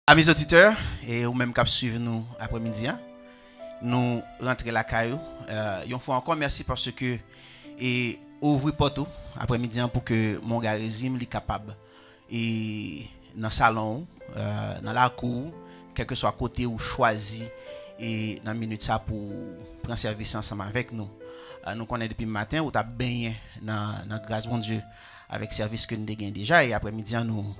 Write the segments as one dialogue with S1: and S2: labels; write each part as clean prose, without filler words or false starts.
S1: Amis auditeurs, et ou même qui suivent nous après-midi, nous rentrons la caillou. Une fois encore, merci parce que et ouvrir porte après-midi pour que mon gars résime li capable et dans le salon, dans la cour, quel que soit côté ou choisi et dans minute ça pour prendre service ensemble avec nous. Nous connaissons depuis le matin ou t'as baigné dans grâce bon Dieu avec service que nous avons déjà et après-midi nous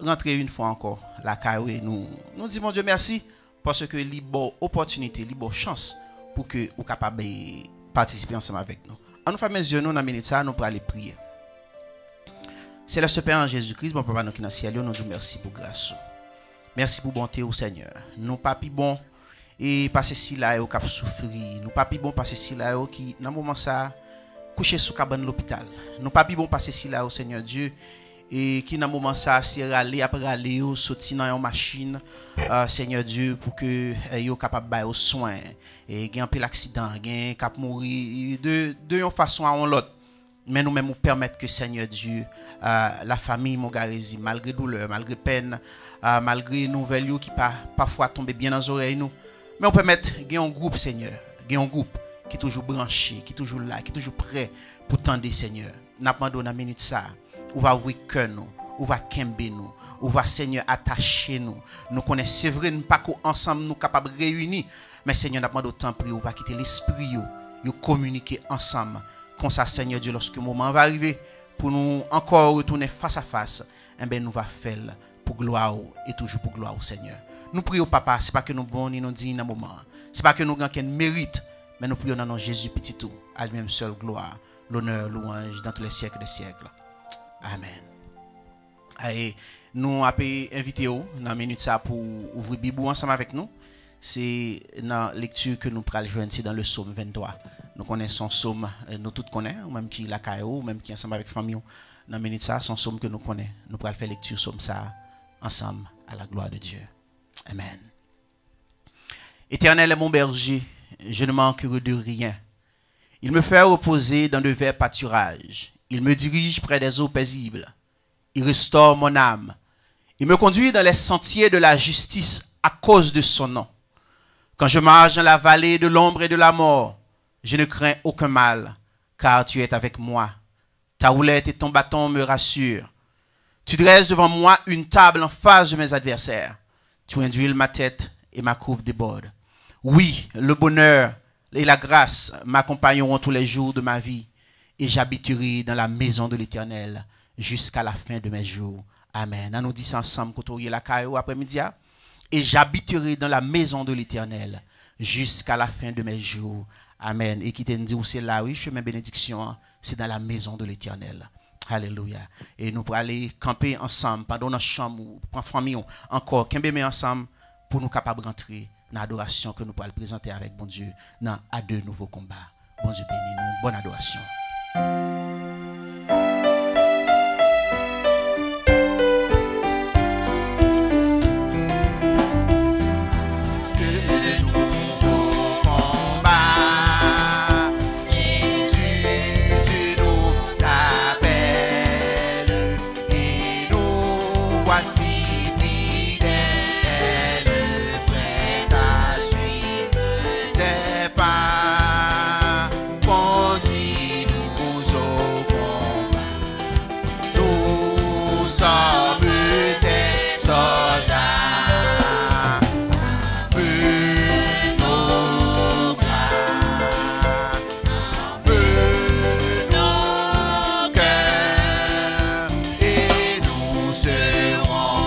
S1: rentrer une fois encore la caillou et nous disons Dieu merci parce que libre opportunité, libre chance pour que vous capable participer ensemble avec nous. En nous fermons les yeux nous dans minute ça nous pour aller prier. C'est le Père en Jésus-Christ, mon papa nous qui dans le ciel, nous disons merci pour grâce. Merci pour bonté au Seigneur. Nous pas pi bon et passer si là au cap souffrir. Nous pas pi bon passer si là qui dans moment ça coucher sous cabane l'hôpital. Nous pas pi bon passer si là au Seigneur Dieu et qui dans moment ça c'est râler après râler ou sortir dans une machine Seigneur Dieu pour que yo capable bailler aux soins et gain peu l'accident, gain cap mourir de une façon à l'autre. Mais nous même nous permettre que Seigneur Dieu la famille mon garezi malgré douleur, malgré peine, malgré nouvelles qui parfois tomber bien dans les oreilles nous, mais on permettre gain un groupe Seigneur, gain un groupe qui est toujours branché, qui est toujours là, qui est toujours prêt pour tendre Seigneur. N'a pas donné minute ça. On va ouvrir cœur nous, on va kembe nous, on va Seigneur attacher nous. Nous connaissons c'est vrai nous pas ensemble nous capables réunir, mais Seigneur n'a pas de temps pris, on va quitter l'esprit yo communiquer ensemble. Comme ça Seigneur Dieu lorsque le moment va arriver pour nous encore retourner face à face, eh ben nous va faire pour gloire et toujours pour gloire au Seigneur. Nous prions papa, c'est pas que nous bon ni nous dit dans moment. C'est pas que nous gagnons mérite, mais nous prions dans nom Jésus petit tout, à lui-même seul gloire, l'honneur, louange dans tous les siècles des siècles. Amen. Et nous avons invité dans la minute ça pour ouvrir Bible ensemble avec nous. C'est dans la lecture que nous prenons joindre dans le psaume 23. Nous connaissons psaume, nous tous connaissons, même qui la caillou, même qui ensemble avec famille. Dans la minute ça, son psaume que nous connaissons. Nous prenons faire lecture psaume ça ensemble à la gloire de Dieu. Amen. Éternel est mon berger, je ne manquerai de rien. Il me fait reposer dans de verts pâturages. Il me dirige près des eaux paisibles. Il restaure mon âme. Il me conduit dans les sentiers de la justice à cause de son nom. Quand je marche dans la vallée de l'ombre et de la mort, je ne crains aucun mal, car tu es avec moi. Ta houlette et ton bâton me rassurent. Tu dresses devant moi une table en face de mes adversaires. Tu induis ma tête et ma coupe déborde. Oui, le bonheur et la grâce m'accompagneront tous les jours de ma vie. Et j'habiterai dans la maison de l'Éternel jusqu'à la fin de mes jours. Amen. On nous dit ça ensemble quand on y est la caillou après-midi. Et j'habiterai dans la maison de l'Éternel jusqu'à la fin de mes jours. Amen. Et qui te dit où c'est là, oui, chemin bénédiction, c'est dans la maison de l'Éternel. Alléluia. Et nous pourrons aller camper ensemble, pendant notre chambre ou en famille encore, camper ensemble pour nous capables de rentrer dans l'adoration que nous pourrons présenter avec bon Dieu dans à deux nouveaux combats. Bon Dieu bénis nous. Bonne adoration.
S2: Serons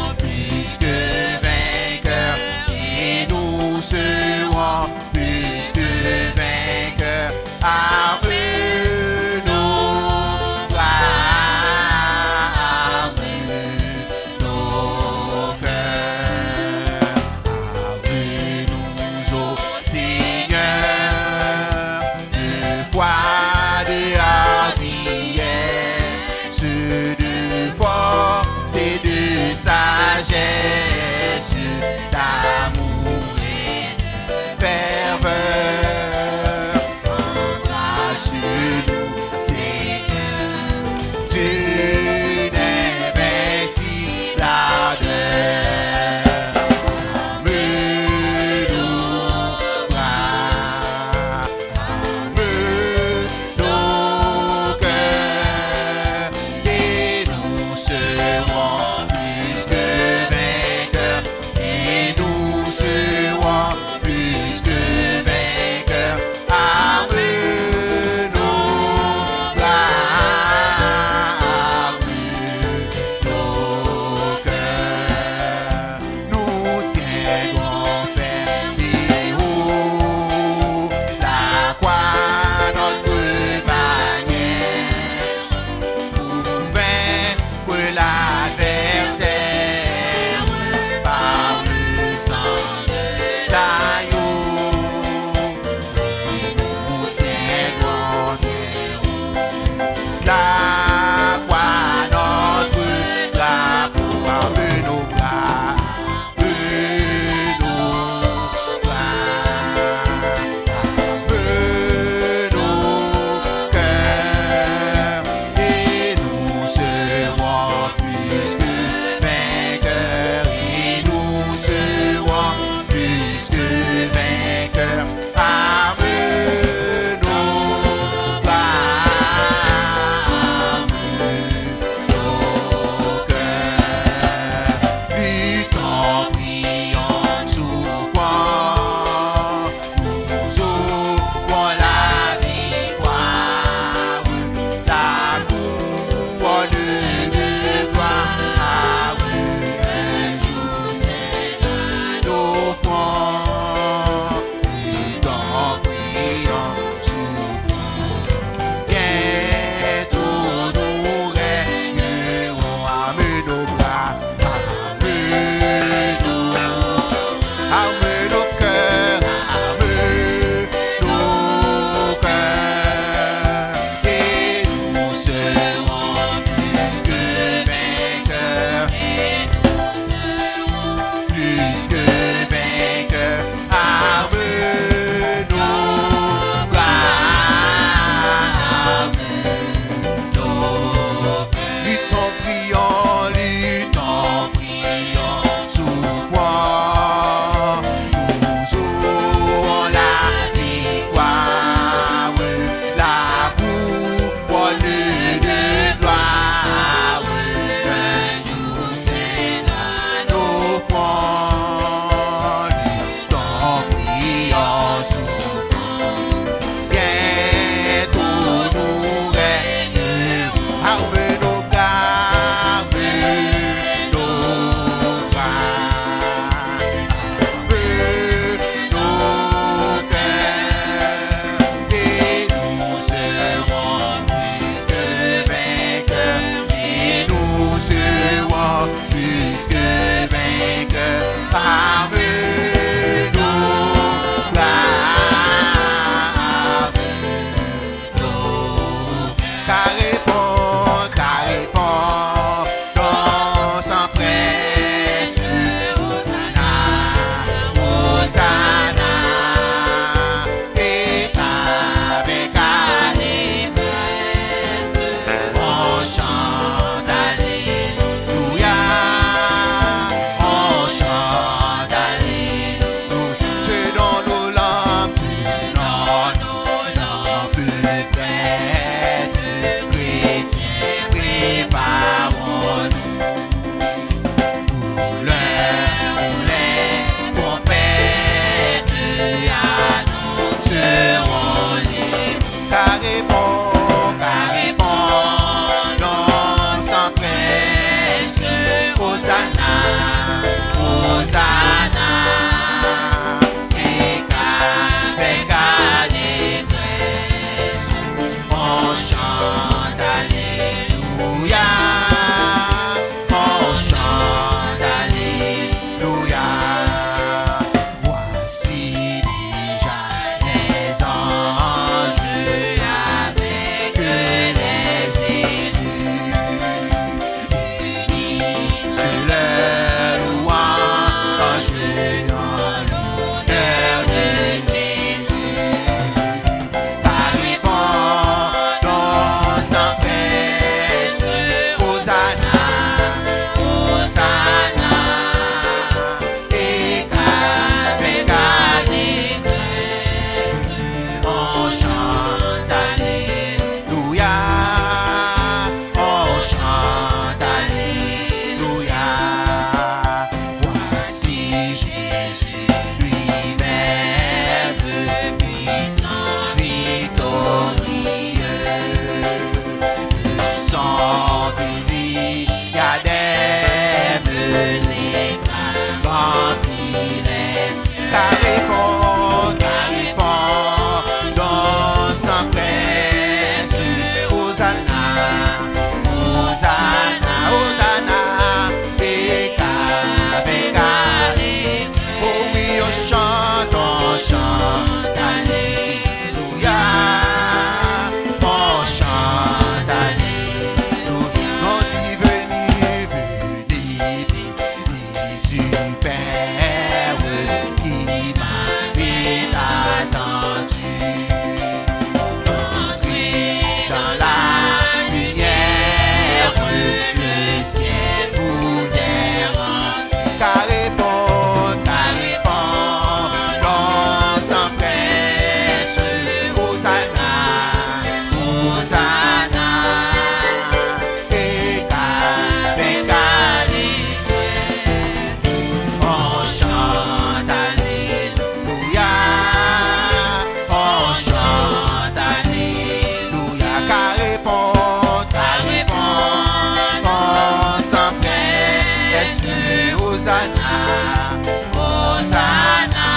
S1: Hosanna, Hosanna.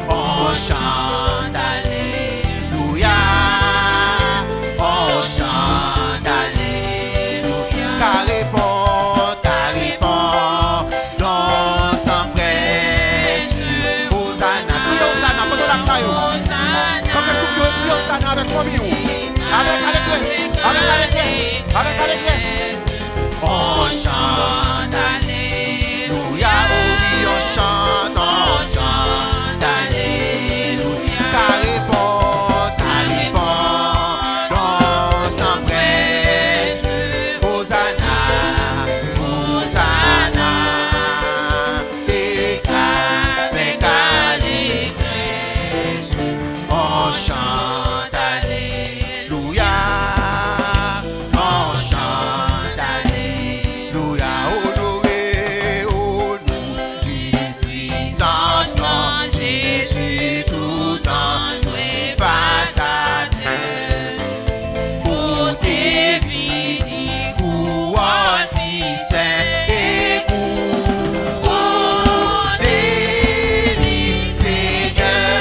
S1: On chante Alléluia, on chante Alléluia. Car répond, dans son presse. Hosanna, priez Hosanna, pendant la caillou. Comme le souffle, priez Hosanna avec moi, avec allégresse, avec allégresse. On chante Alléluia, oh oui, on chante Alléluia. Car répond, dans son presse. Hosanna, Hosanna. Et avec allégresse, on chante Alléluia, on chante Alléluia. Honoré, oh nous, puissance, non, Jésus tout en nous face à terre. Pour tes vies, couronne saint et couronne Seigneur.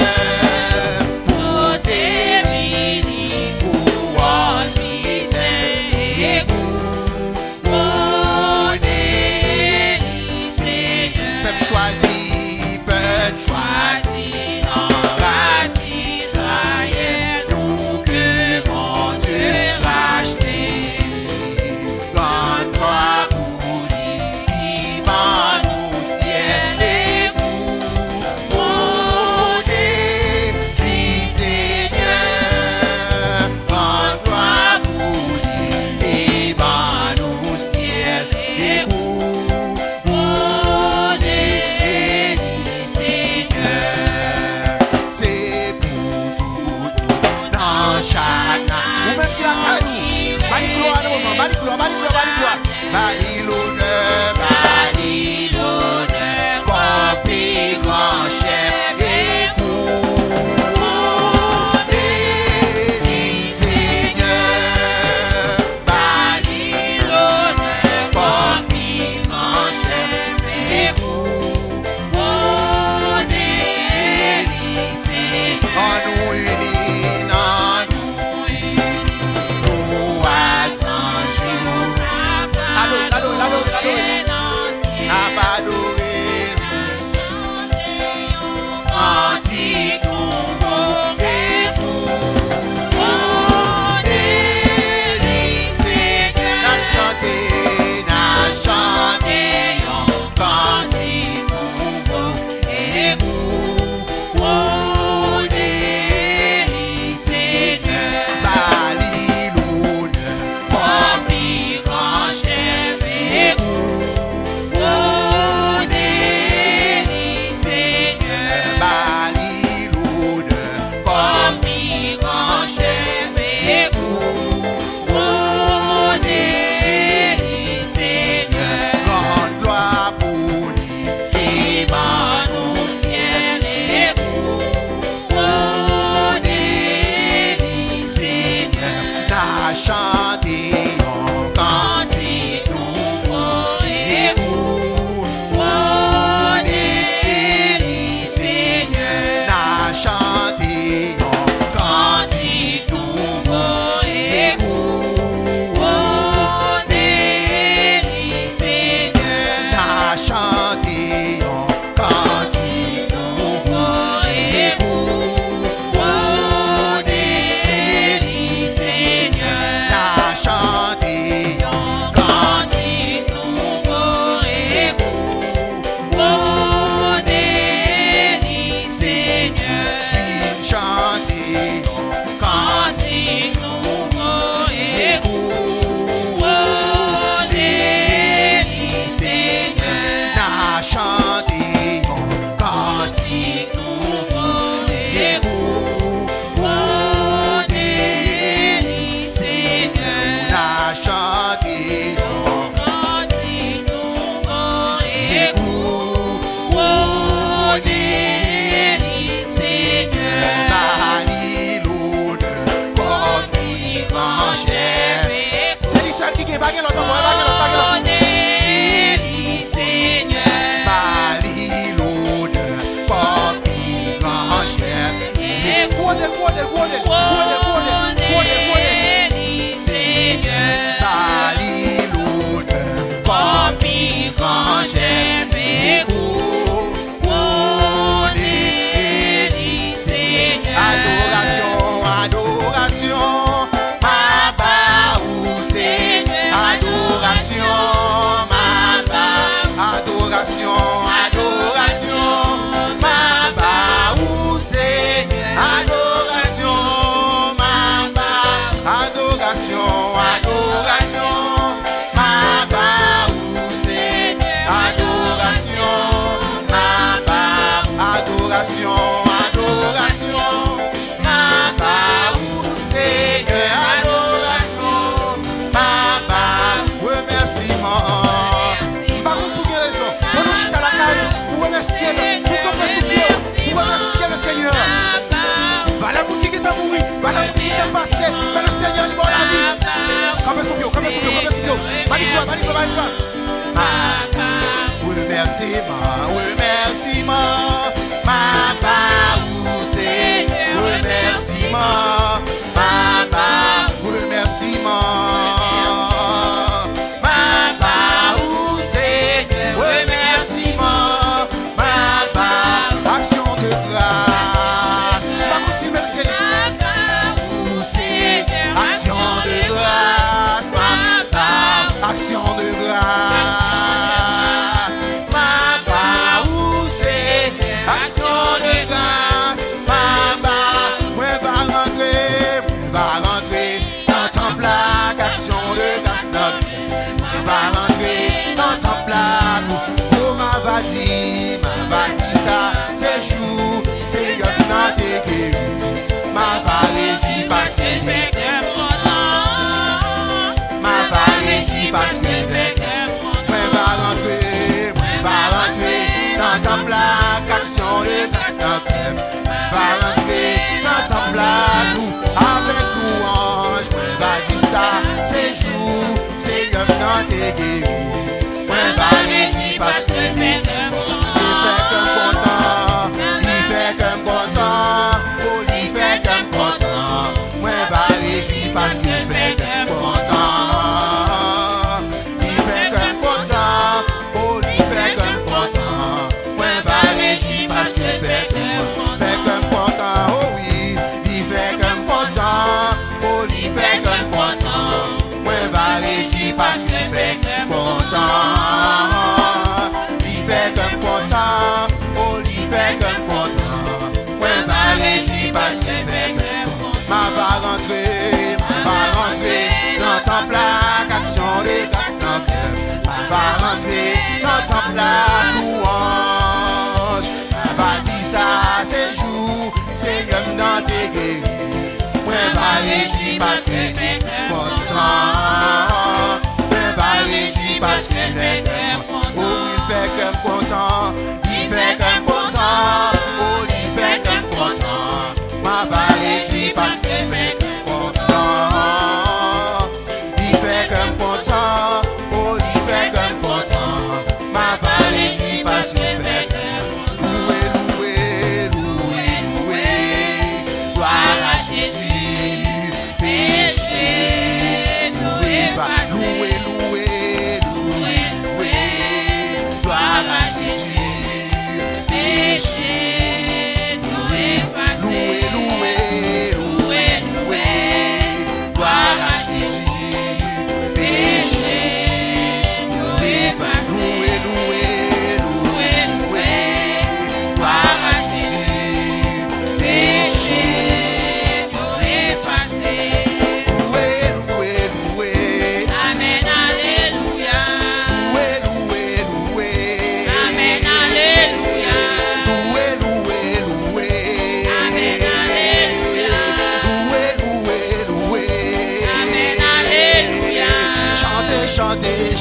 S1: Pour tes vies, couronne saint et couronne Seigneur. Peuple choisi, en race Israël, nous que mon Dieu racheté. Grande gloire pour lui, qui va nous ciel et vous. Oh, défi Seigneur, grande gloire pour lui, qui va nous ciel et vous. Oh, défi Seigneur, c'est pour tout dans chaque âme. Vous-même qui la caillou, bani gloire à nous, bani gloire, bani gloire, bani gloire. Bani l'honneur, bani l'honneur, comme plus grand chef et pour béni Seigneur. Bani l'honneur, comme plus grand chef et pour béni Seigneur. En nous unis, en nous unis, nous accent jour. Allô, allô, allô, allô.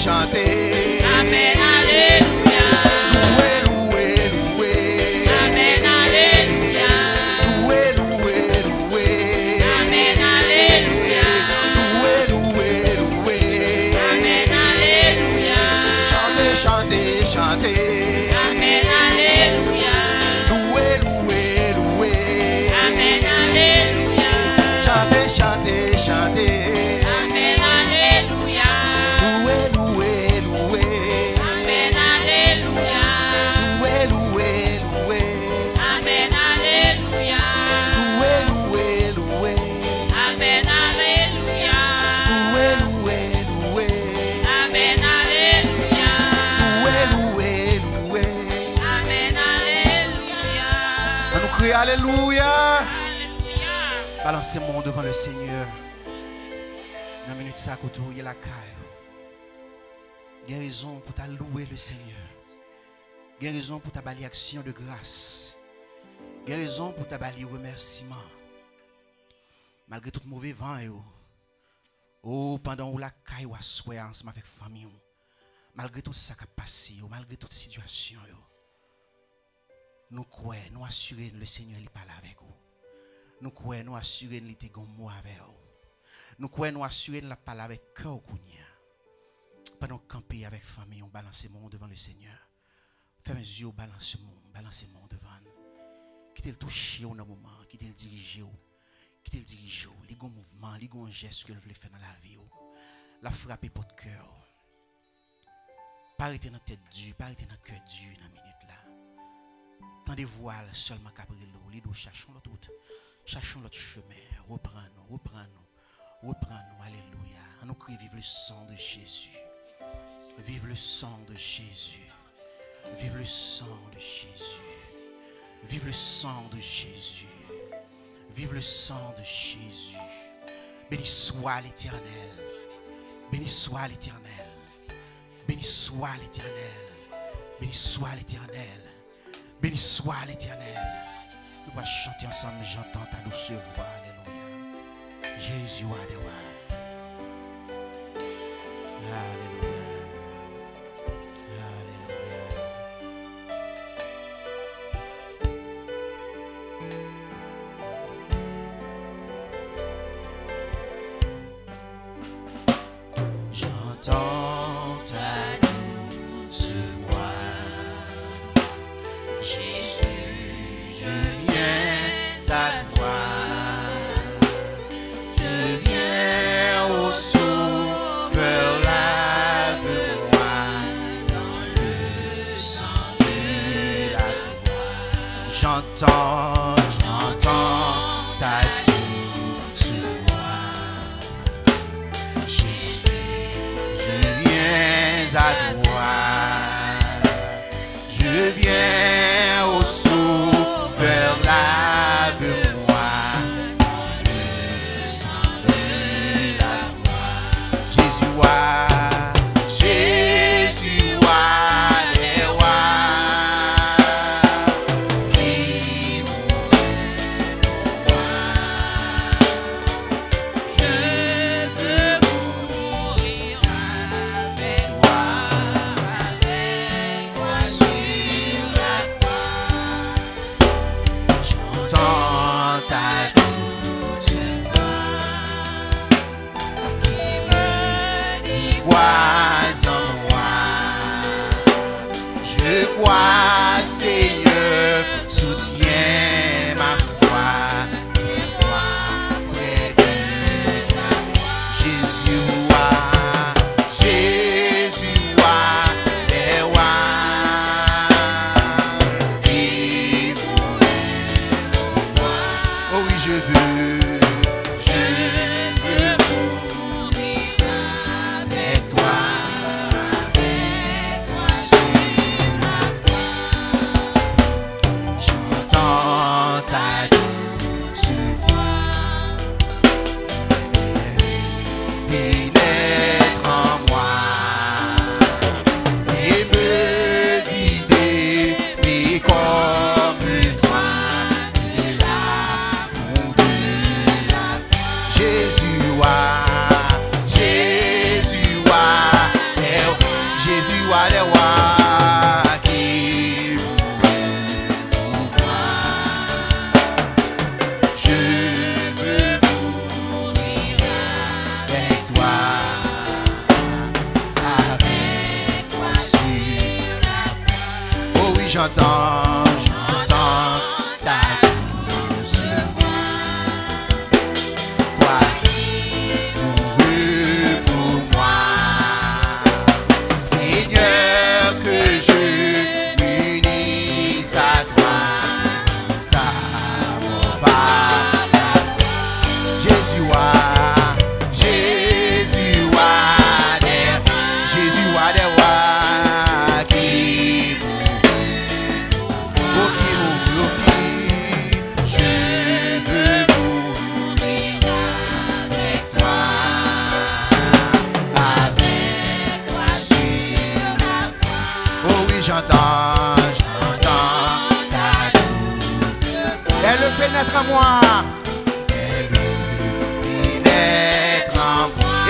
S2: Amen.
S1: Alléluia. Balancez-moi devant le Seigneur. Dans la minute ça, il y a la caille. Il y a raison pour louer le Seigneur. Il y a raison pour ta bali action de grâce. Il y a raison pour ta bali remerciement. Malgré tout mauvais vent, pendant où la caille ou assoya ensemble avec famille, malgré tout ça qui a passé, malgré toute situation, nous croyons, nous assurons le Seigneur il parle avec vous. Nous croyons, nous assurons qu'il était un mot avec vous. Nous croyons, nous assurons la parole avec cœur. Pendant camper avec famille, on balance mon devant le Seigneur. Fermez les yeux, balance mon devant. Quittez le toucher au moment, quittez le diriger. Quittez le diriger. Les gros mouvements, les gros gestes que vous voulez faire dans la vie. La frapper pour le cœur. Pas arrêter dans la tête dure, pas arrêter dans le cœur dur dans la minute là. Tant des voiles seulement qu'après l'eau. Les deux cherchons l'autre route. Cherchons l'autre chemin. Reprends-nous. Alléluia. On nous crie vive le sang de Jésus. Vive le sang de Jésus. Vive le sang de Jésus. Vive le sang de Jésus. Vive le sang de Jésus. Béni soit l'Éternel. Béni soit l'Éternel. Béni soit l'Éternel. Béni soit l'Éternel. Béni soit l'Éternel. Nous allons chanter ensemble. J'entends ta douce voix. Alléluia. Jésus a des rois. Alléluia.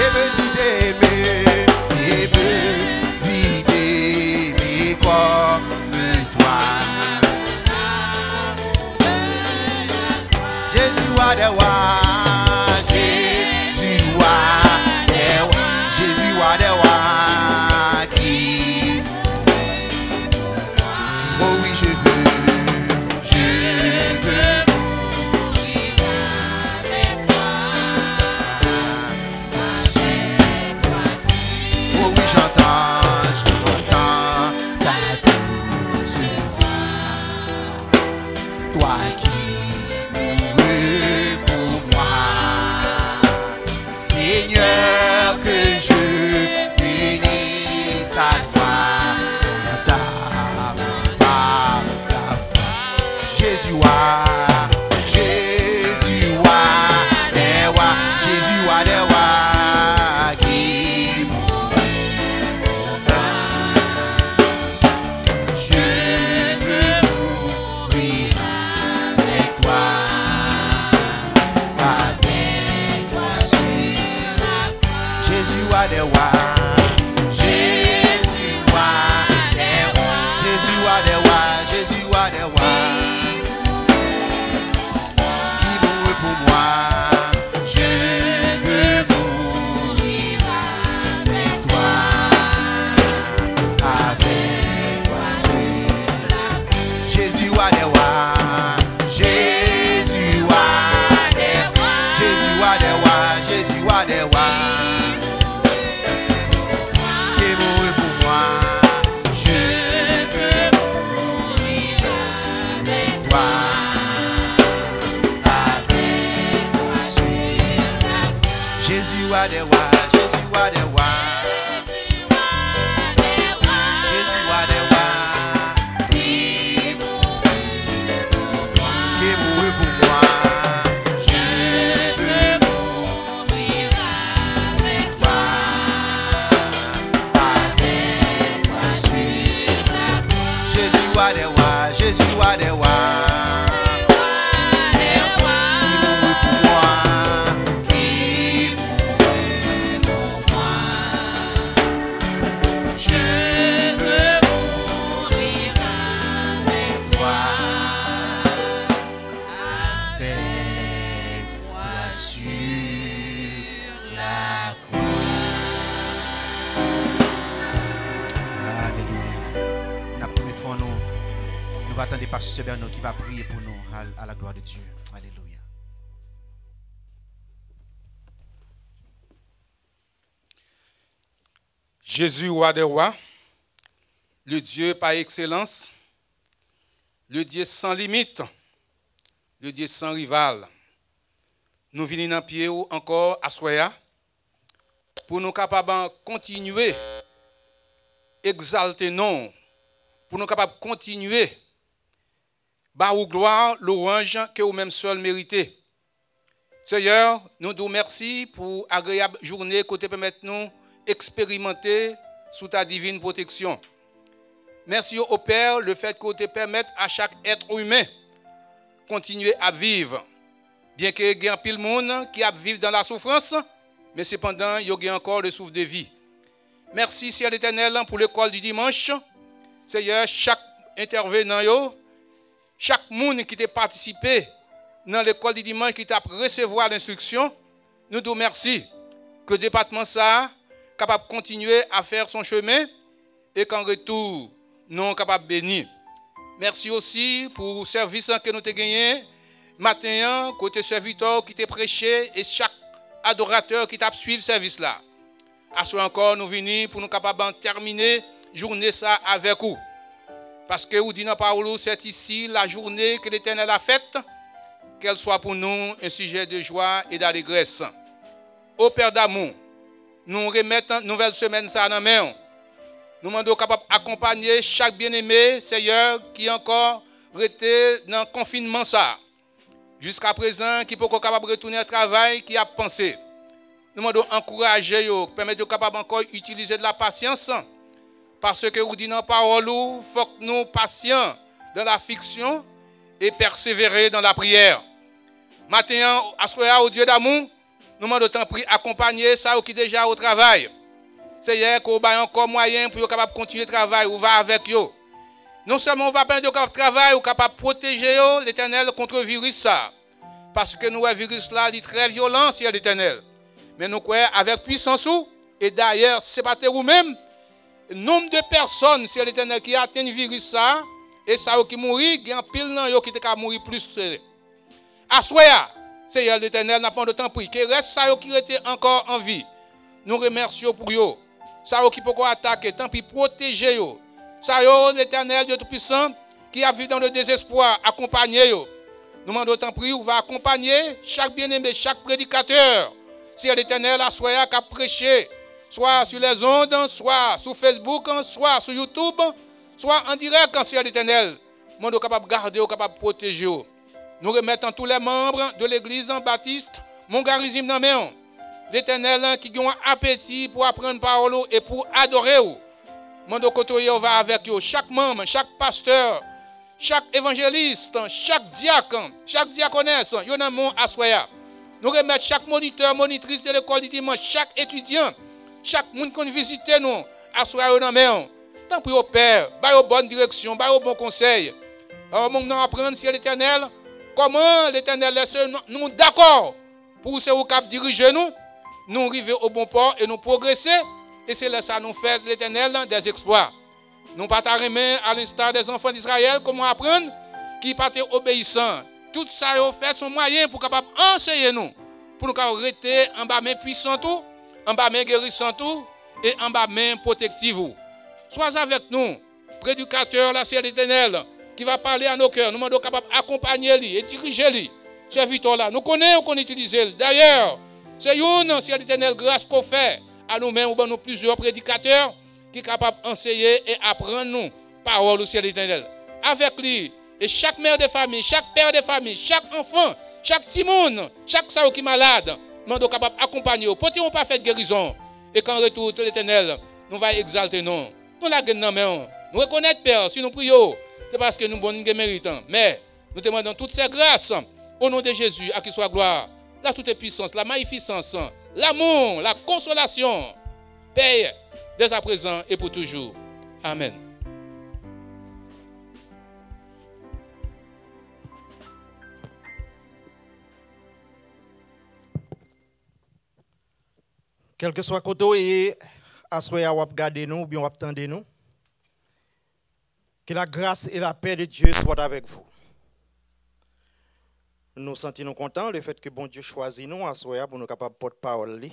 S1: Et petit aimé, et petit aimé comme toi. Jésus wa de wa, Jésus wa de wa, Jésus wa de wa qui. Oh oui, je veux.
S2: Attendez Pasteur Bernard qui va prier pour nous à la gloire de Dieu. Alléluia.
S3: Jésus, roi des rois, le Dieu par excellence, le Dieu sans limite, le Dieu sans rival. Nous venons dans pied encore à Soya pour nous capables de continuer exalter non, pour nous capables de continuer bah ou gloire l'orange que vous même seul méritez. Seigneur, nous vous remercions pour agréable journée que tu permets nous expérimenter sous ta divine protection. Merci au Père le fait que tu permettes à chaque être humain continuer à vivre. Bien qu'il y ait un pile monde qui a vivre dans la souffrance, mais cependant, il y a encore le souffle de vie. Merci, Ciel éternel, pour l'école du dimanche. Seigneur, chaque intervenant, chaque monde qui t'a participé dans l'école du dimanche, qui t'a recevoir l'instruction, nous te remercions que le département ça capable de continuer à faire son chemin et qu'en retour, nous sommes capables de bénir. Merci aussi pour le service que nous avons gagné matin, côté serviteur qui t'a prêché et chaque adorateur qui t'a suivi le service là. À ce encore, nous venons pour nous capables de terminer la journée ça avec vous. Parce que vous dites dans la parole, c'est ici la journée que l'Éternel a faite, qu'elle soit pour nous un sujet de joie et d'allégresse. Ô Père d'amour, nous remettons une nouvelle semaine ça dans la main. Nous demandons capable d'accompagner chaque bien-aimé, Seigneur, qui encore été dans le confinement ça. Jusqu'à présent, qui peut être capable de retourner au travail, qui a pensé. Nous demandons encourager, permettre capable encore utiliser de la patience. Parce que vous dites dans la parole, il faut que nous patients dans la fiction et persévérer dans la prière. Maintenant, à au Dieu d'amour, nous demandons temps pour accompagner ça qui déjà au travail. Seigneur, qu'on ait encore moyen pour capable continuer le travail ou va avec eux. Non seulement on va pas de travail ou capable protéger l'Éternel contre le virus ça. Parce que nous, le virus là, il est très violent, c'est l'Éternel. Mais nous croyons avec puissance et d'ailleurs, c'est pas vous-même. Le nombre de personnes, c'est l'Éternel qui atteint le virus ça et ça qui mourit, il y a un pile nan qui te mourir plus. Assoya, Seigneur l'Éternel n'a pas de temps pris. Que reste ça qui était encore en vie. Nous remercions pour eux. Ça qui peut attaquer, tant pis protéger yo. Ça l'Éternel Dieu Tout-Puissant qui a vécu dans le désespoir, accompagner yo. Nous demandons tant pis, on va accompagner chaque bien-aimé, chaque prédicateur. Si l'Éternel a soit qui a prêché, soit sur les ondes, soit sur Facebook, soit sur YouTube, soit en direct si l'Éternel. Nous sommes capables de garder, capables de protéger. Nous remettons tous les membres de l'église baptiste, mon garisme dans main. L'Éternel qui a un appétit pour apprendre parole et pour adorer. Mando kotoye va avec eux. Chaque membre, chaque pasteur, chaque évangéliste, chaque diacre, chaque diaconesse, il y en a mon assoya. Nous remettons chaque moniteur, monitrice de l'école du dimanche, chaque étudiant, chaque monde qui visite nous, assoya dans main. Tant pis au Père, ba au bonne direction, ba au bon conseil. Alors nous apprendre si l'Éternel, comment l'Éternel laisse nous d'accord pour ce qui diriger nous arriver au bon port et nous progresser. Et c'est là ça nous fait l'Éternel des exploits. Nous pas à l'instar des enfants d'Israël, comment apprendre qui partent obéissants. Tout ça fait son moyen pour capable enseigner nous, pour nous rester en bas main puissant tout, en bas main guérissant tout et en bas main protective. Sois avec nous, prédicateur là c'est l'Éternel qui va parler à nos cœurs. Nous demandons capable d'accompagner lui et diriger lui. Serviteur là, nous connaissons qu'on utilise. D'ailleurs, c'est une c'est l'Éternel grâce qu'on fait à nous-mêmes ou nous plusieurs prédicateurs qui sont capables d'enseigner et apprendre nous parole au ciel éternel. Avec lui, et chaque mère de famille, chaque père de famille, chaque enfant, chaque petit monde, chaque sao qui est malade, nous sommes capables d'accompagner. Peut-être on pas fait guérison. Et quand retour l'éternel, nous va exalter nous. Nous la gagnons, nous reconnaissons Père, si nous prions, c'est parce que nous sommes méritants. Mais nous demandons toutes ces grâces au nom de Jésus, à qui soit gloire, la toute puissance, la magnificence, l'amour, la consolation, paye dès à présent et pour toujours. Amen.
S4: Quel que soit côté et assoya ou garder nous, ou bien ou attendre nous, que la grâce et la paix de Dieu soient avec vous. Nous sentons contents le fait que bon Dieu choisit nous assoya pour nous capables de porter parole.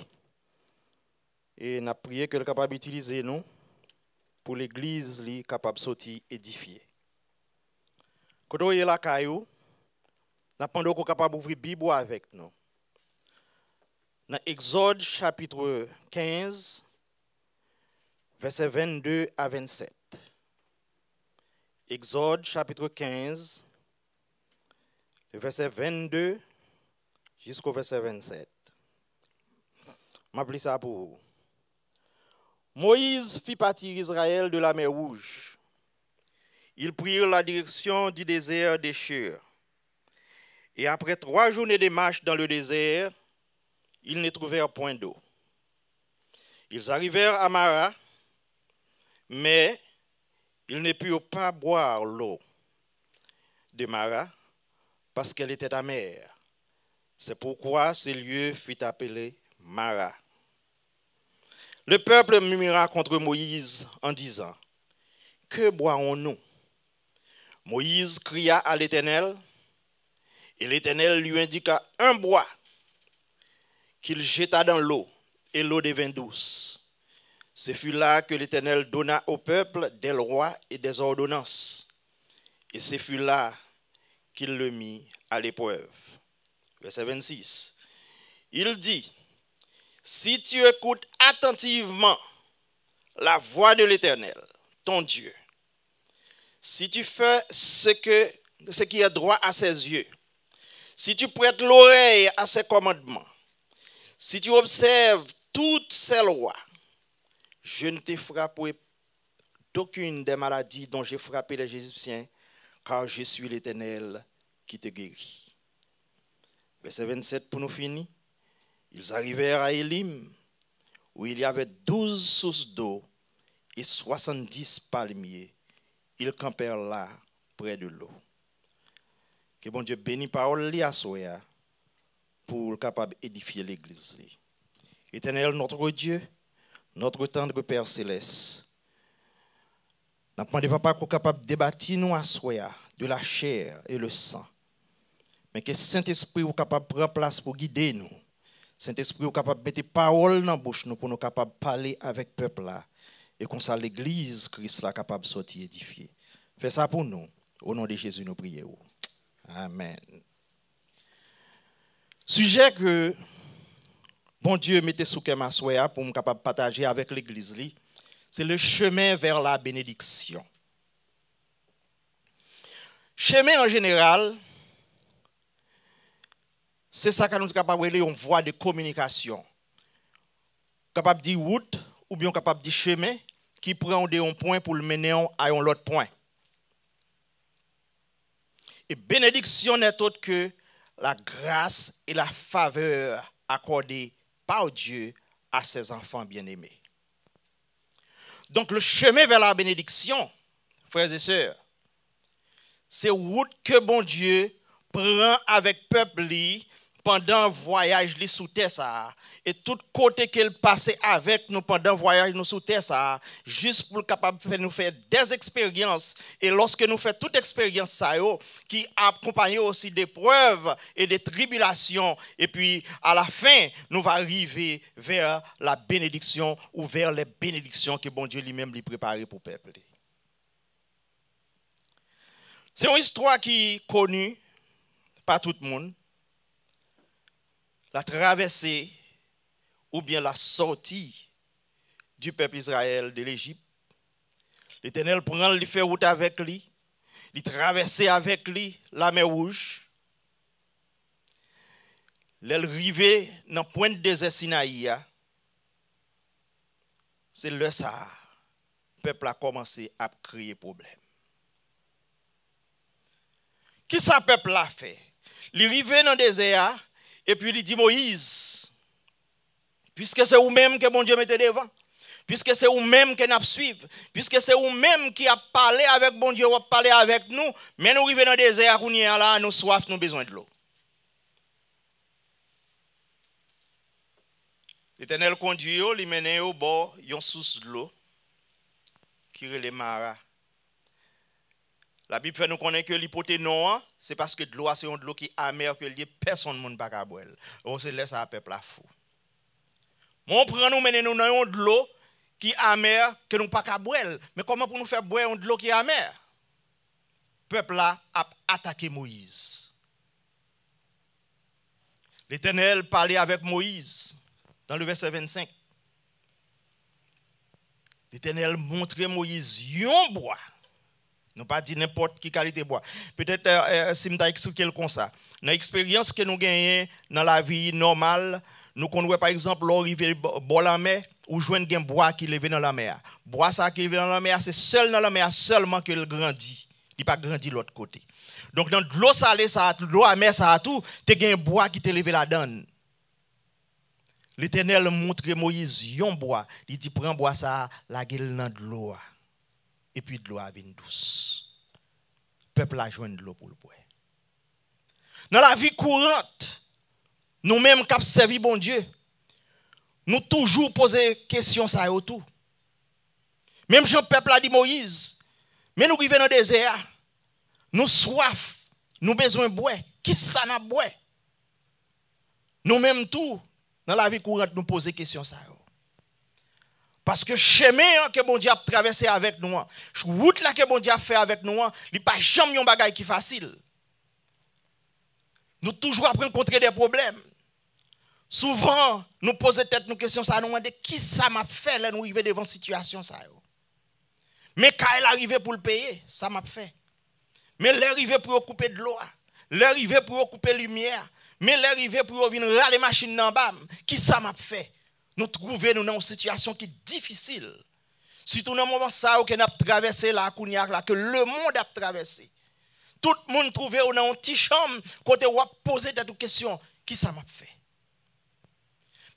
S4: Et nous prions que nous capable d'utiliser nous pour l'église capable de sortir édifiée. Quand on est là, nous sommes capables d'ouvrir la Bible avec nous. Dans Exode chapitre 15, versets 22 à 27. Exode chapitre 15, verset 22 jusqu'au verset 27. M'appelle ça pour vous. Moïse fit partir Israël de la mer Rouge. Ils prirent la direction du désert des Shur. Et après 3 journées de marche dans le désert, ils ne trouvèrent point d'eau. Ils arrivèrent à Mara, mais ils ne purent pas boire l'eau de Mara parce qu'elle était amère. C'est pourquoi ce lieu fut appelé Mara. Le peuple murmura contre Moïse en disant, « Que boirons-nous » Moïse cria à l'Éternel, et l'Éternel lui indiqua un bois qu'il jeta dans l'eau, et l'eau devint douce. Ce fut là que l'Éternel donna au peuple des lois et des ordonnances. Et ce fut là qu'il le mit à l'épreuve. Verset 26. Il dit, si tu écoutes attentivement la voix de l'Éternel, ton Dieu, si tu fais ce qui est droit à ses yeux, si tu prêtes l'oreille à ses commandements, si tu observes toutes ses lois, je ne te frapperai d'aucune des maladies dont j'ai frappé les Égyptiens, car je suis l'Éternel qui te guérit. Verset 27 pour nous finir. Ils arrivèrent à Élim, où il y avait 12 sources d'eau et 70 palmiers. Ils campèrent là, près de l'eau. Que bon Dieu bénisse parole li à soya pour capable édifier l'église. Éternel notre Dieu, notre tendre Père céleste, nous demandons papa qu'on capable de débattre nous à soya de la chair et le sang. Mais que Saint-Esprit soit capable de prendre place pour guider nous. Saint-Esprit soit capable de mettre parole dans la bouche nous pour nous capable de parler avec le peuple là. Et comme ça l'église Christ là capable de sortir édifiée. Fais ça pour nous. Au nom de Jésus nous prions. Amen. Sujet que bon Dieu mettait sous ma soya pour me capable de partager avec l'église, c'est le chemin vers la bénédiction. Chemin en général, c'est ça que nous sommes capables de une voie de communication. Capable de dire route ou bien capable de dire chemin qui prend un point pour le mener à un autre point. Et bénédiction n'est autre que la grâce et la faveur accordées par Dieu à ses enfants bien-aimés. Donc le chemin vers la bénédiction, frères et sœurs, c'est route que bon Dieu prend avec peuple pendant le voyage sous terre ça. Et tout côté qu'il passait avec nous pendant le voyage nous sous terre ça, juste pour capable de nous faire des expériences. Et lorsque nous faisons toute expérience ça qui accompagne aussi des preuves et des tribulations, et puis à la fin nous va arriver vers la bénédiction ou vers les bénédictions que bon Dieu lui-même lui préparé pour le peuple. C'est une histoire qui est connue par tout le monde. La traversée ou bien la sortie du peuple Israël de l'Égypte. L'Éternel prend, il fait route avec lui, il traverse avec lui la mer Rouge. L'arrivée dans le point de désert Sinaï, c'est là ça, le peuple a commencé à créer problème. Qui ça peuple a fait? Il arrive dans le désert et puis il dit Moïse, puisque c'est vous-même que mon Dieu mette devant, puisque c'est vous-même qui nous suivons, puisque c'est vous-même qui a parlé avec mon Dieu, ou a parlé avec nous, mais nous arrivons dans le désert, nous nous soif, nous avons besoin de l'eau. L'Éternel conduit, il mène au bord, il y a une source de l'eau qui est le Mara. La Bible fait nous connaître que l'hypothèse non, c'est parce que de l'eau, c'est de l'eau qui est amère, que personne ne peut pas boire. On se laisse à peuple à fou. On prend nous mener nous dans de l'eau qui est amère, que nous ne pouvons pas boire. Mais comment pour nous faire boire de l'eau qui est amère? Le peuple là a attaqué Moïse. L'Éternel parlait avec Moïse dans le verset 25. L'Éternel montrait Moïse un bois. Nous pas dit n'importe quelle qualité de bois. Peut-être si nous expliquer comme ça. Dans l'expérience que nous gagnons dans la vie normale, nous connaissons par exemple l'arrivée de la mer ou joindre un bois qui lève dans la mer. Bois ça qui lève dans la mer, c'est seul dans la mer seulement qu'il grandit. Il pas grandi de l'autre côté. Donc dans l'eau salée ça, l'eau amère ça tout, tu as un bois qui te levé la donne. L'Éternel montre Moïse un bois, il dit prends bois ça, la gueule dans de l'eau. Et puis de l'eau a venu douce. Le peuple a joint de l'eau pour le boire. Dans la vie courante, nous-mêmes qui avons servi bon Dieu, nous toujours poser question ça et tout. Même si le peuple a dit Moïse, mais nous vivons dans le désert, nous soif, nous besoin de boire. Qui ça n'a boire? Nous-mêmes tout, dans la vie courante, nous poser question ça. Parce que le chemin que bon Dieu a traversé avec nous, la route que bon Dieu a fait avec nous, il n'y a pas jamais un bagage qui est facile. Nous toujours après rencontrer des problèmes. Souvent, nous posons tête nos questions, ça nous demande qui ça m'a fait là nous arriver devant cette situation ça. Mais quand elle arrive pour le payer, ça m'a fait. Mais l'arrivée pour occuper de l'eau, l'arrivée pour occuper la lumière, mais l'arrivée pour venir râler les machines dans bas, qui ça m'a fait? Nous trouvons nous dans une situation qui est difficile. Surtout dans le moment ça que nous avons traversé la Kouniak, que le monde a traversé. Tout le monde trouve dans une petite chambre, côté où a posé des questions. Qui ça m'a fait?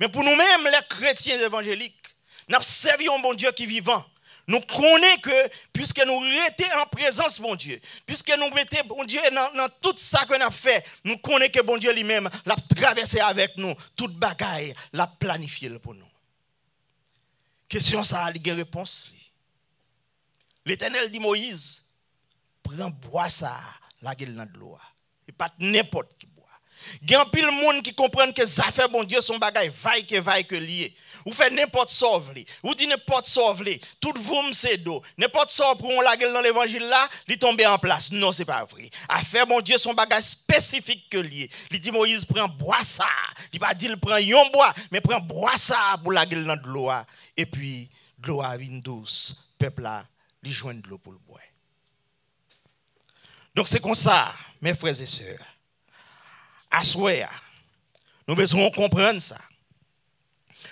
S4: Mais pour nous-mêmes, les chrétiens évangéliques, nous avons servi un bon Dieu qui est vivant. Nous connaissons que, puisque nous étions en présence, bon Dieu, puisque nous mettons, bon Dieu, dans tout ça que nous avons fait, nous connaissons que bon Dieu lui-même l'a traversé avec nous, toute bagaille, l'a planifié pour nous. Question ça, il y a une réponse. L'Éternel dit Moïse, prends bois ça, la gueule dans de l'eau. Et pas n'importe qui boit. Il y a un pile monde qui comprend que ça fait bon Dieu son bagaille, vaille que lié. Ou fait n'importe sauve, ou dit n'importe sauve, tout vous c'est d'eau. N'importe sauve pour on la gueule dans l'évangile là, il tombe en place. Non, c'est pas vrai. A faire bon Dieu son bagage spécifique que lié. Il dit Moïse prend bois ça. Il pas dit il prend yon bois, mais prend bois ça pour la gueule dans de l'eau. Et puis de l'eau vient douce, peuple là, il joint de l'eau pour le boire. Donc c'est comme ça, mes frères et sœurs. À souhait, nous besoin comprendre ça.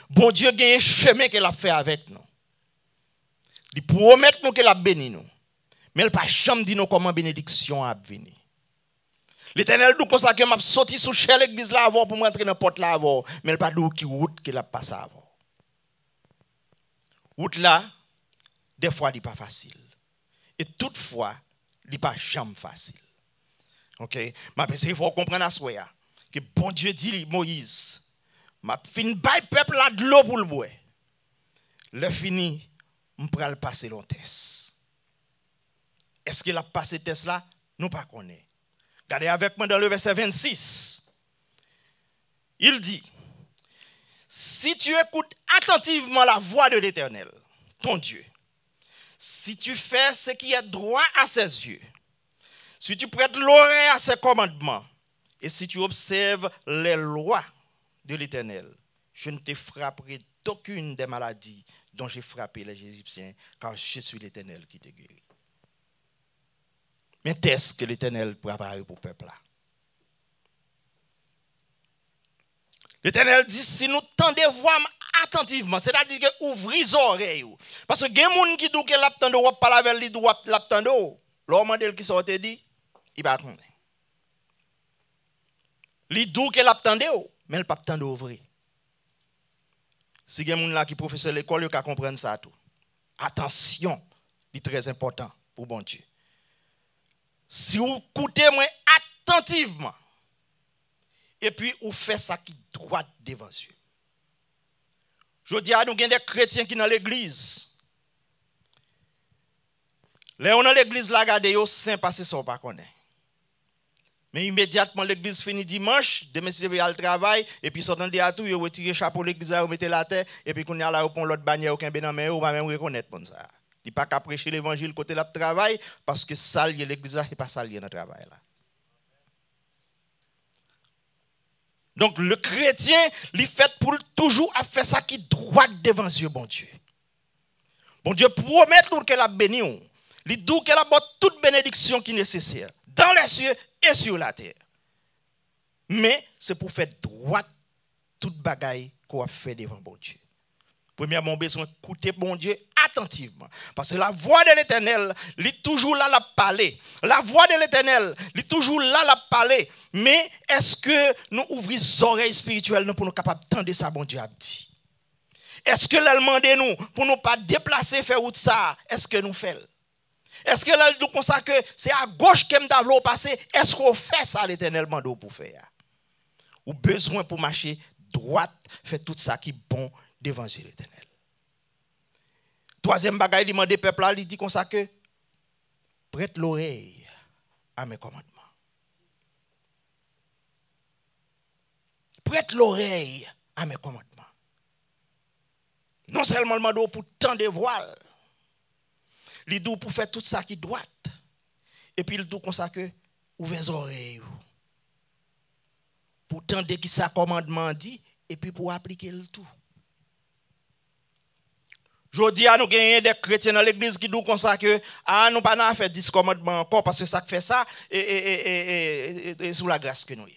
S4: Bon Dieu a un chemin qu'il a fait avec nous. Il promet nous qu'il a béni nous. Mais il n'a pas jamais dit nous comment bénédiction a venir. L'Éternel nous consacre que m'a sorti sous chère l'église là avant pour m'entrer dans porte là avant, mais il pas dit qui route qu'il a passé avant. Route là des fois il pas facile. Et toutefois, il pas jamais facile. OK, m'a pensé il faut comprendre à soi que bon Dieu dit Moïse m'a fin bay peuple là de l'eau pour le boire. Le fini, m'pral passer l'on test. Est-ce qu'il a passé test là? Nous pas connaît. Regardez avec moi dans le verset 26. Il dit: si tu écoutes attentivement la voix de l'Éternel, ton Dieu, si tu fais ce qui est droit à ses yeux, si tu prêtes l'oreille à ses commandements, et si tu observes les lois de l'Éternel, je ne te frapperai d'aucune des maladies dont j'ai frappé les Égyptiens, car je suis l'Éternel qui te guérit. Mais qu'est-ce que l'Éternel prépare pour le peuple là? L'Éternel dit, si nous tendez voir attentivement, c'est-à-dire que ouvrez les oreilles. Parce que il y a des gens qui disent que l'aptendo ou pas la veille, l'aptendo, l'homme qui sort te dit, il va attendre. Il dit que l'aptendo, mais il ne peut pas attendre ouvrir. Si il y a des gens qui professeur l'école, ils comprennent comprendre ça tout. Attention, c'est très important pour bon Dieu. Si vous écoutez moi attentivement, et puis vous faites ça qui est droit devant Dieu. Je dis à nous, il y a des chrétiens qui sont dans l'église. Là, on a l'église là, regardez, ils saint parce que pas connaît. Mais immédiatement, l'église finit dimanche, demain, c'est le travail, et puis sortant de tout, ils retirent le chapeau de l'église, ils mettent la terre, et puis quand on a là, on prend l'autre bannière, aucun bénin, on va même reconnaître pour ça. Il n'y a pas qu'à prêcher l'évangile côté le travail, parce que ça, l'église, n'est pas ça, dans le travail là. Donc, le chrétien, il fait pour toujours à faire ça qui est droit devant Dieu, bon Dieu. Bon Dieu promet nous qu'elle a béni. Il dit qu'elle a toute bénédiction qui est nécessaire, dans les cieux et sur la terre. Mais c'est pour faire droit toute bagaille qu'on a fait devant bon Dieu. Premièrement, besoin d'écouter bon Dieu attentivement. Parce que la voix de l'Éternel, elle est toujours là à parler. La voix de l'Éternel, elle est toujours là à parler. Mais est-ce que nous ouvrons les oreilles spirituelles pour nous capables d'entendre ça, bon Dieu a dit? Est-ce que l'elle demande nous pour nous pas déplacer, faire route ça? Est-ce que nous faisons? Est-ce que l'elle nous consacre que c'est à gauche qu'elle doit passer? Est-ce qu'on fait ça l'Éternel demande pour faire? Ou besoin pour marcher droite, faire tout ça qui est bon devant l'Éternel. Troisième bagaille, il demande au peuple, il dit comme ça que prête l'oreille à mes commandements. Prête l'oreille à mes commandements. Non seulement le demande pour tant de voiles, il dit pour faire tout ça qui est droite. Et puis il dit comme ça que ouvrez les oreilles. Pour tendre qui ça commandement dit, et puis pour appliquer le tout. Je dis à nous gagner des chrétiens dans l'église qui disent comme ça que nous pas faire 10 commandements encore parce que ça fait ça et sous la grâce que nous y.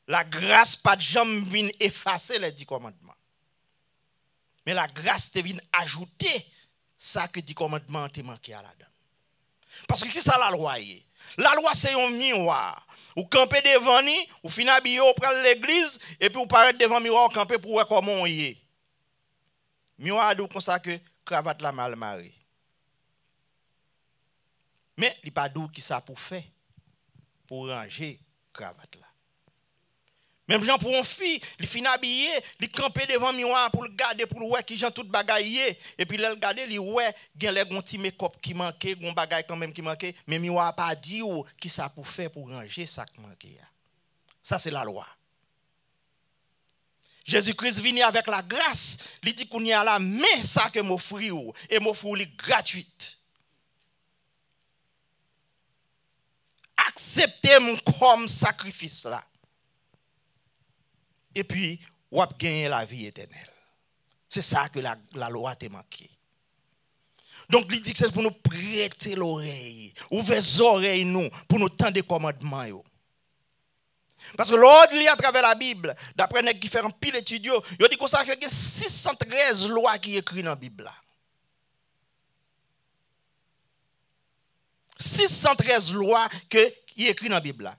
S4: La grâce pas de jamais vient effacer les 10 commandements. Mais la grâce te vient ajouter ça que 10 commandements te manqué à la donne. Parce que c'est ça la loi. La loi, c'est un miroir. Ou camper devant ni, ou fin habillé, ou prendre l'église, et puis ou paraître devant le miroir, ou camper pour voir comment on y est. Miroir dit comme ça que cravate la mal marée. Mais il n'y a pas d'où qui ça pour faire, pour ranger cravate là. Même gens pour une fille, il finit habillé, il camper devant le miroir pour le garder, pour le voir qui gens tout bagaille. Et puis il regarder, il ouais, il y a un petit make-up qui manquait, un bagaille quand même qui manquait, mais le miroir pas dit qui ça pour faire pour ranger ça qui manquait. Ça c'est la loi. Jésus-Christ vient avec la grâce, il dit qu'on y a la main ça que m'offre et m'offre gratuite. Acceptez mon comme sacrifice là. Et puis, ou a gagné la vie éternelle. C'est ça que la loi t'a manqué. Donc, il dit que c'est pour nous prêter l'oreille, ouvrir les oreilles nous, pour nous tendre des commandements. Parce que l'ordre lit à travers la Bible, d'après les qui fait un pile étudiant, il dit comme ça qu'il y a 613 lois qui sont écrites dans la Bible. 613 lois qui sont écrites dans la Bible.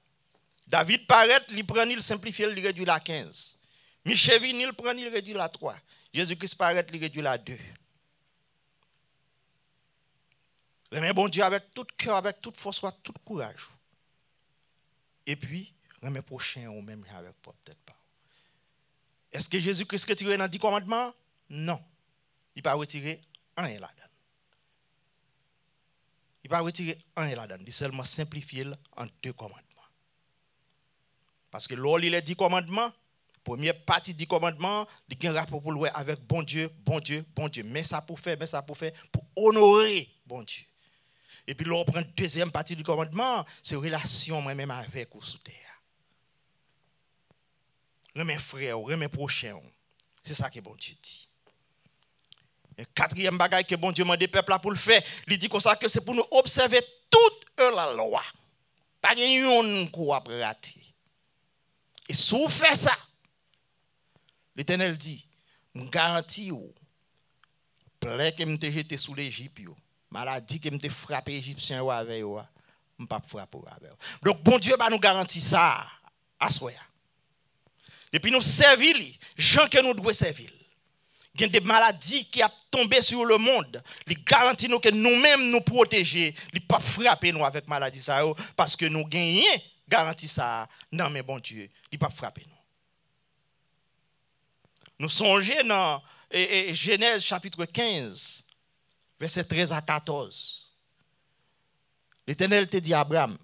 S4: David paraît, il prend, il simplifie, il réduit la 15. Michel vient, il prend, il réduit la 3. Jésus-Christ paraît, il réduit la 2. Remet bon Dieu avec tout cœur, avec toute force, avec tout courage. Et puis, remet prochain ou même avec peut-être pas. Est-ce que Jésus-Christ retiré dans 10 commandements? Non. Il n'a pas retiré un là-dedans. Il n'a pas retiré un là-dedans. Il seulement simplifié en 2 commandements. Parce que l'ordre, il est 10 commandements. Première partie du commandement, il y a un rapport pour le avec bon Dieu, bon Dieu, bon Dieu. Mais ça pour faire, pour honorer bon Dieu. Et puis, l'on prend deuxième partie du commandement, c'est relation moi-même avec ou sous terre. Mes frères, mes prochains. C'est ça que bon Dieu dit. Et quatrième bagaille que bon Dieu m'a dit peuple pour le faire, il dit comme ça que c'est pour nous observer toute la loi. Pas de coup après rater. Et si vous faites ça, l'Éternel dit, je garantis, plein que je jeté sous l'Égypte, maladie que je frappé les Égyptiens avec, je ne vais pas frapper avec. Donc, bon Dieu va nous garantir ça à soi. Et puis nous servir, gens que nous devons servir. Il y a des maladies qui ont tombé sur le monde. Il garantit nous que nous-mêmes nous protéger. Il ne pas frapper nous avec maladie ça parce que nous gagnons garantie ça. Non mais bon Dieu, il ne pas frapper nous. Nous songeons dans Genèse chapitre 15, verset 13 à 14. L'Éternel te dit à Abraham,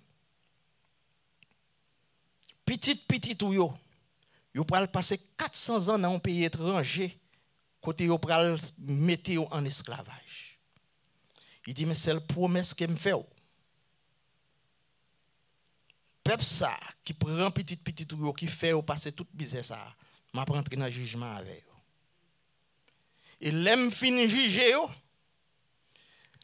S4: petit ou yo pourra passer 400 ans dans un pays étranger, côté yo pourra mettre en esclavage. Il dit, mais c'est la promesse qu'il me fait. Peuple ça, qui prend petit ou yo, qui fait ou passer toute misère ça, m'a rentrer dans le jugement avec eux. Et l'aime fin juger yo,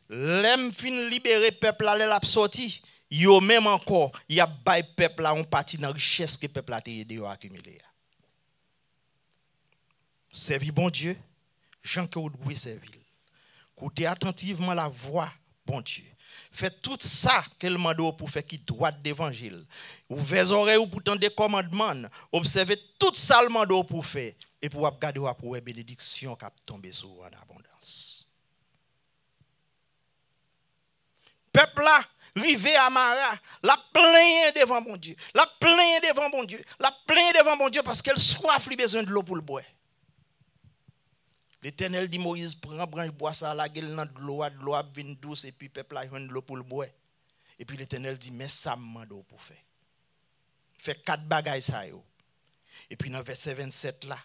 S4: l'aime fin libérer peuple là l'a sorti, yo même encore, y a bail peuple là on parti dans richesse que peuple a aidé à accumuler. Servir bon Dieu, Jean que vous devez servir. Écoutez attentivement la voix bon Dieu. Faites tout ça qu'elle m'a dit pour faire qui droit d'évangile. Ouvrez les oreilles pour tendre des commandements. Observez tout ça le mando pour faire. Et pour regarder pour une bénédiction qui a tombé sur en abondance. Peuple là, rivé à Mara, la plaint devant bon Dieu. La plaint devant bon Dieu. La plaint devant bon Dieu parce qu'elle soif, lui besoin de l'eau pour le boire. L'Éternel dit Moïse, prends branche bois ça, la gueule dans de l'eau vient douce et puis peuple a de l'eau pour le boire. Et puis l'Éternel dit mais ça me demande pour faire. Fait 4 bagailles ça yo. Et puis dans verset 27 là,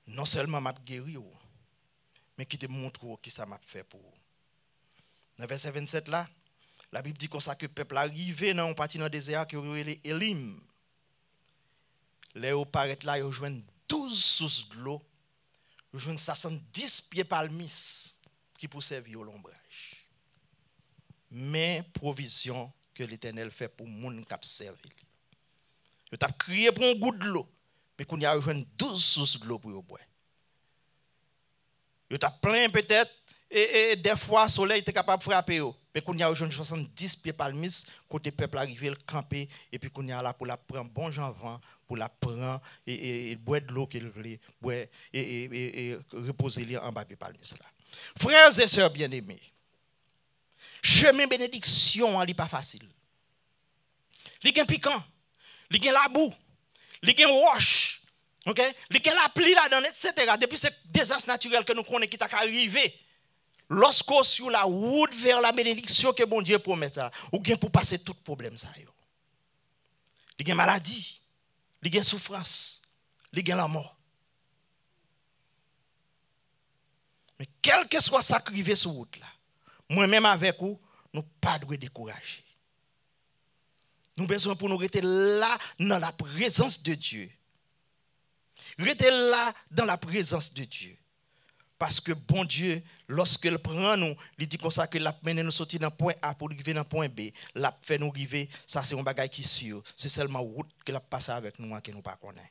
S4: non seulement m'a guéri mais qui te montre qui ça m'a fait pour. Dans verset 27 là, la Bible dit comme ça que le peuple arrivé dans un parti dans le désert qui est Elim. Là où paraît là, ils joignent 12 sources de l'eau. Ils joignent 70 pieds palmis qui pour servir au l'ombrage. Mais provision que l'Éternel fait pour moun qui servi. Ils t'a crié pour un goût de l'eau, mais qu'on y a joint 12 sources de l'eau pour boire. Ils t'a plein peut-être et des fois, le soleil était capable de frapper. Mais qu'on y a aujourd'hui 70 pieds palmis, côté peuple arrivé, le camper, et puis qu'on y a là pour la prendre bon vent, pour la prendre et boire de l'eau qu'il voulait, boire et reposer en bas de palmis là. Frères et sœurs bien-aimés, chemin bénédiction n'est pas facile. Il y a piquant, il y a la boue, il y a roche, ok? Il y a la pluie là-dedans, etc. Depuis ces désastres naturels que nous connaissons qui t'a arrivé, lorsqu'on sur la route vers la bénédiction que bon Dieu promet, ou bien pour passer tout problème ça. Il y a maladie, il y a souffrance, il y a la mort. Mais quel que soit ça qui arrive sur la route là, moi-même avec vous, nous ne pas de décourager. Nous besoin pour nous rester là dans la présence de Dieu. Rester là dans la présence de Dieu. Parce que bon Dieu, lorsqu'il prend nous, il dit comme ça que l'a mené nous sortir dans point A pour arriver dans point B, l'a fait nous arriver, ça c'est un bagage qui est sûr. C'est seulement route qu'il a passé avec nous que nous ne connaissons pas.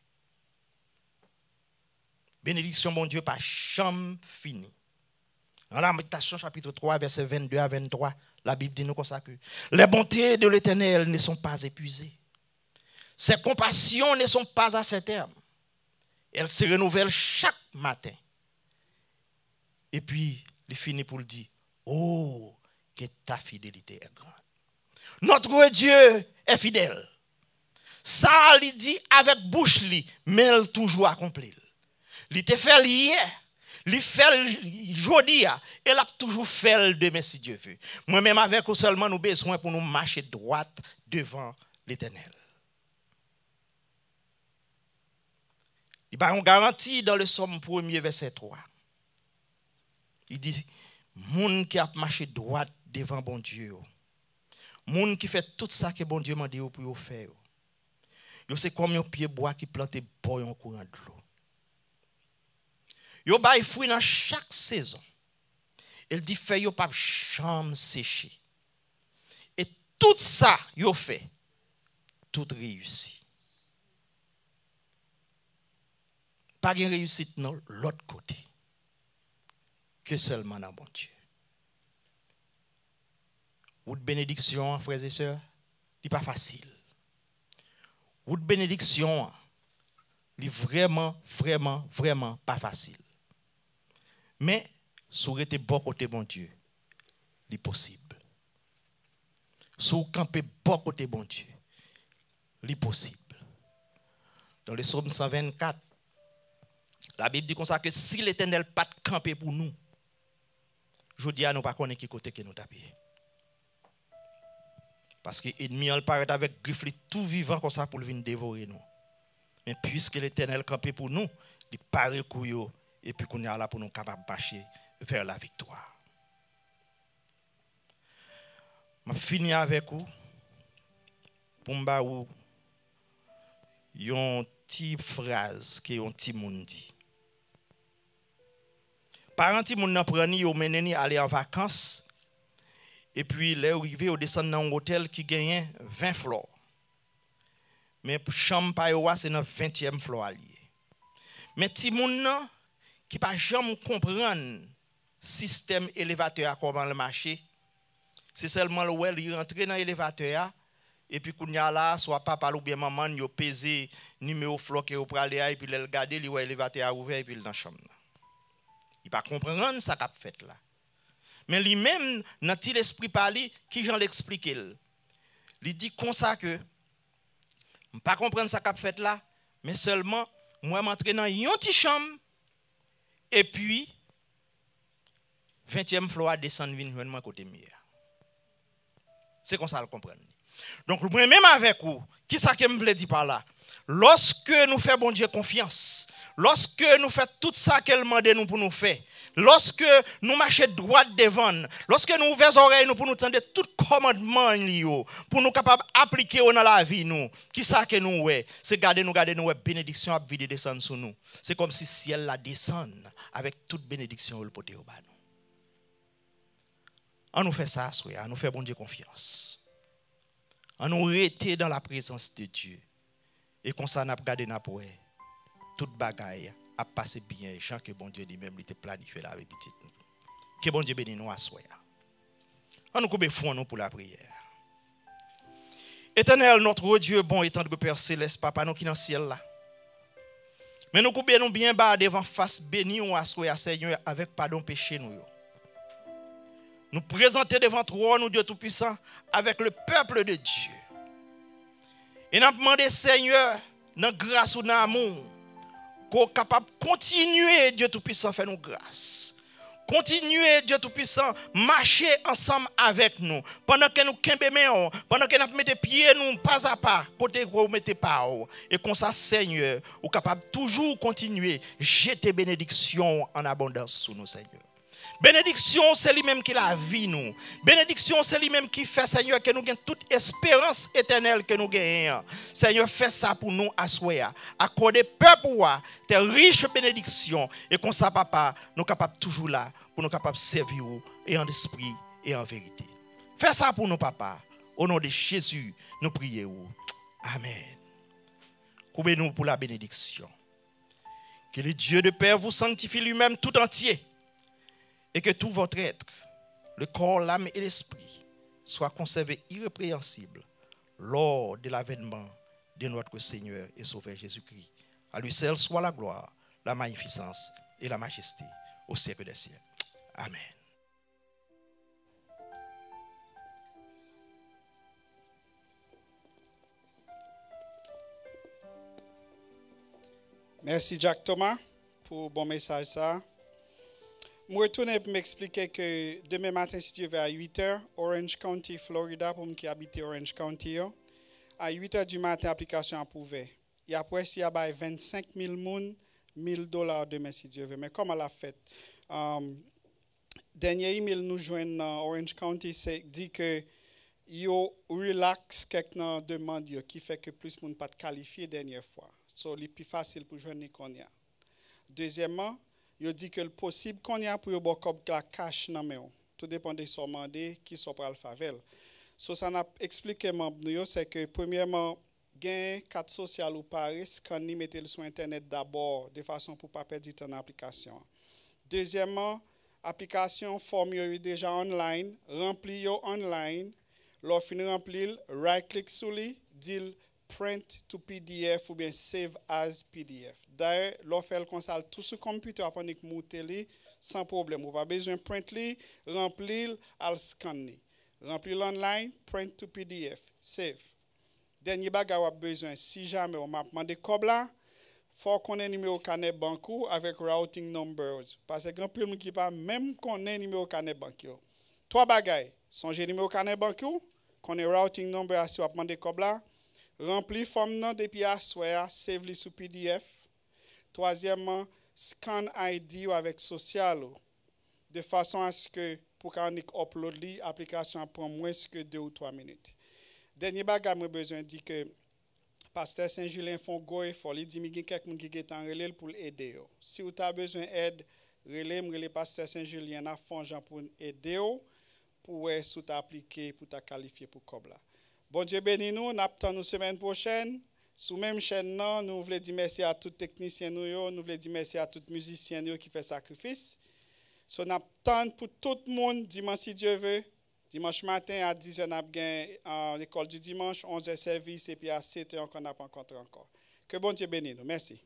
S4: Bénédiction, bon Dieu, pas jamais fini. Dans la méditation chapitre 3, verset 22 à 23, la Bible dit nous comme ça que les bontés de l'Éternel ne sont pas épuisées. Ses compassions ne sont pas à ses termes. Elles se renouvellent chaque matin. Et puis, il finit pour le dire, oh, que ta fidélité est grande. Notre Dieu est fidèle. Ça, il dit avec bouche, mais il toujours accompli. Il te fait hier. Il fait aujourd'hui et il a toujours fait demain si Dieu veut. Moi-même avec vous seulement nous besoin pour nous marcher droite devant l'Éternel. Il y a une garantie dans le Somme 1er verset 3. Il dit, moun qui a marché droite devant bon Dieu, moun qui fait tout ça que bon Dieu m'a dit pour faire, c'est comme un pied bois qui plante boy en courant de l'eau. Yo bay fruit dans chaque saison. Il dit fait yo pas jamais sécher. Et tout ça yo fait tout réussi. Pas de réussite dans l'autre côté que seulement dans bon Dieu. Ou de bénédiction, frères et sœurs, n'est pas facile. Ou de bénédiction, n'est vraiment pas facile. Mais, si vous êtes bon côté bon Dieu, c'est possible. Si vous campez bon côté bon Dieu, c'est possible. Dans le psaume 124, la Bible dit comme ça que si l'Éternel pas camper pour nous, je dis à nous pas connaître qui côté que nous tapons. Parce que l'ennemi paraît avec griffe tout vivant comme ça pour venir dévorer nous. Mais puisque l'Éternel camper pour nous, il paraît couillot. Et puis qu'on est là pour nous capables de marcher vers la victoire. Je finis avec vous pour me dire une petite phrase que un petit monde dit. Par un petit monde n'a pris au meneni aller en vacances et puis les arrivé au descendre dans un hôtel qui gagne 20 floors. Mais chambre pa c'est dans 20e floor allié. Mais petit monde qui pas jamais comprendre système élévateur comment le marché, c'est seulement le well il rentre dans l'élévateur et puis qu'on y a là soit papa ou bien maman yo peser numéro floor que pour aller et puis le regarder li élévateur ouvert et puis dans chambre. Il pas comprendre ça qu'a fait là. Mais lui-même dans petit esprit parler qui j'en l'expliquer. Il dit comme ça que pas comprendre ça qu'a fait là, mais seulement moi m'entrer dans une petite chambre. Et puis, 20e floor descend venir moi côté mien. C'est comme ça le comprendre. Donc, même avec vous, qui ça que me voulait dire par là? Lorsque nous faisons bon Dieu confiance, lorsque nous faisons tout ça qu'elle demande nous pour nous faire, lorsque nous marchons droit devant, lorsque nous ouvrons les oreilles nous pour nous entendre tout commandement pour nous capables d'appliquer dans la vie nous, qui ça que nous ouais, c'est garder nous bénédiction à vide descendre sur nous. C'est comme si ciel la descend avec toute bénédiction au poté au bas nous. On nous fait ça, on nous fait bon Dieu confiance. On nous rester dans la présence de Dieu. Et comme ça, on a regardé toute bagaille a passé bien. Jean que bon Dieu lui-même il te planifié là avec petit. Que bon Dieu bénisse nous à soi. On nous coupe fond nous pour la prière. Éternel, notre Dieu bon et tendre Père céleste, Papa, nous qui dans le ciel là. Mais nous coupons nous bien bas devant face béni ou à soi, Seigneur, avec pardon péché nous. Nous présenter devant toi, nous Dieu Tout-Puissant, avec le peuple de Dieu. Et nous demandons, Seigneur, dans grâce ou dans amour, qu'on soit capable de continuer, Dieu Tout-Puissant, faire nous grâce. Continuez, Dieu Tout-Puissant, marcher ensemble avec nous. Pendant que nous kembemons, pendant que nous mettons pieds nous pas à pas, côté que vous mettez pas. Et comme ça, Seigneur, vous capable toujours continuer, jeter bénédiction en abondance sur nous, Seigneur. Bénédiction, c'est lui-même qui la vie nous. Bénédiction, c'est lui-même qui fait, Seigneur, que nous gagnons toute espérance éternelle que nous gagnons. Seigneur, fais ça pour nous à soi. Accordez peuple tes riches bénédictions. Et comme ça, Papa, nous sommes capables toujours là pour nous capables de servir et en esprit et en vérité. Fais ça pour nous, Papa. Au nom de Jésus, nous prions. Amen. Coupez-nous pour la bénédiction. Que le Dieu de Père vous sanctifie lui-même tout entier. Et que tout votre être, le corps, l'âme et l'esprit, soient conservés irrépréhensibles lors de l'avènement de notre Seigneur et Sauveur Jésus-Christ. À lui seul soit la gloire, la magnificence et la majesté au siècle des siècles. Amen.
S5: Merci Jack Thomas pour bon message ça. Je retourne pour m'expliquer que demain matin, si Dieu veut, à 8h, Orange County, Florida, pour moi qui habite Orange County, à 8h du matin, l'application approuvée. Et après, il y a 25 000 personnes, $1,000 demain, si Dieu veut. Mais comment l'a fait? Dernier email nous joignent dans Orange County, dit que yo relax quelques demandes qui fait que plus de monde pas qualifié dernière fois. So, c'est plus facile pour joindre qu'on y a. Deuxièmement, il dit que le possible qu'on y a pour avoir la cash dans main. Tout dépend de son mandat qui sont pour le favel. So ça n'a expliqué membre c'est que premièrement gain carte sociale ou Paris quand ni mettez sur internet d'abord de façon pour pas perdre du temps dans l'application. Deuxièmement, application formulaire déjà online, rempli online, l'offre fin remplir, right click sur lui, dit print to PDF ou bien save as PDF. D'ailleurs, l'offre comme ça tout sur computer après que monter sans problème. Vous pas besoin de print li, remplir, al scanner. Remplir online, print to PDF, save. Dernier bagage vous besoin si jamais on m'a demandé comme là, faut qu'on ait numéro carnet banco avec routing numbers parce que grand plus qui pas même qu'on ait numéro carnet banco. Trois bagages, songez numéro carnet banco, qu'on ait routing number à soit demandé comme là. Remplir forme non depuis à soir, save li sous PDF. Troisièmement, scan ID avec social de façon à ce que pour qu'on upload li, l'application prend moins que 2 ou 3 minutes. Dernier bagage moi besoin dit que pasteur Saint-Julien font go effort, il dit mi gen quelqu'un qui est en relais pour aider. Si vous avez besoin d'aide, relais pasteur Saint-Julien a fond Jean pour aider pour sous t'appliquer pour ta qualifier pour Kobla. Bon Dieu béni nous, n'attendons nous semaine prochaine. Sous même chaîne, nous voulons dire merci à tous les techniciens, nous voulons dire merci à tous les musiciens qui font sacrifice. So, nous attendons pour tout le monde, dimanche si Dieu veut. Dimanche matin à 10h, nous avons l'école du dimanche, 11h service, et puis à 7h, on n'a pas rencontré encore. Que bon Dieu bénisse nous. Merci.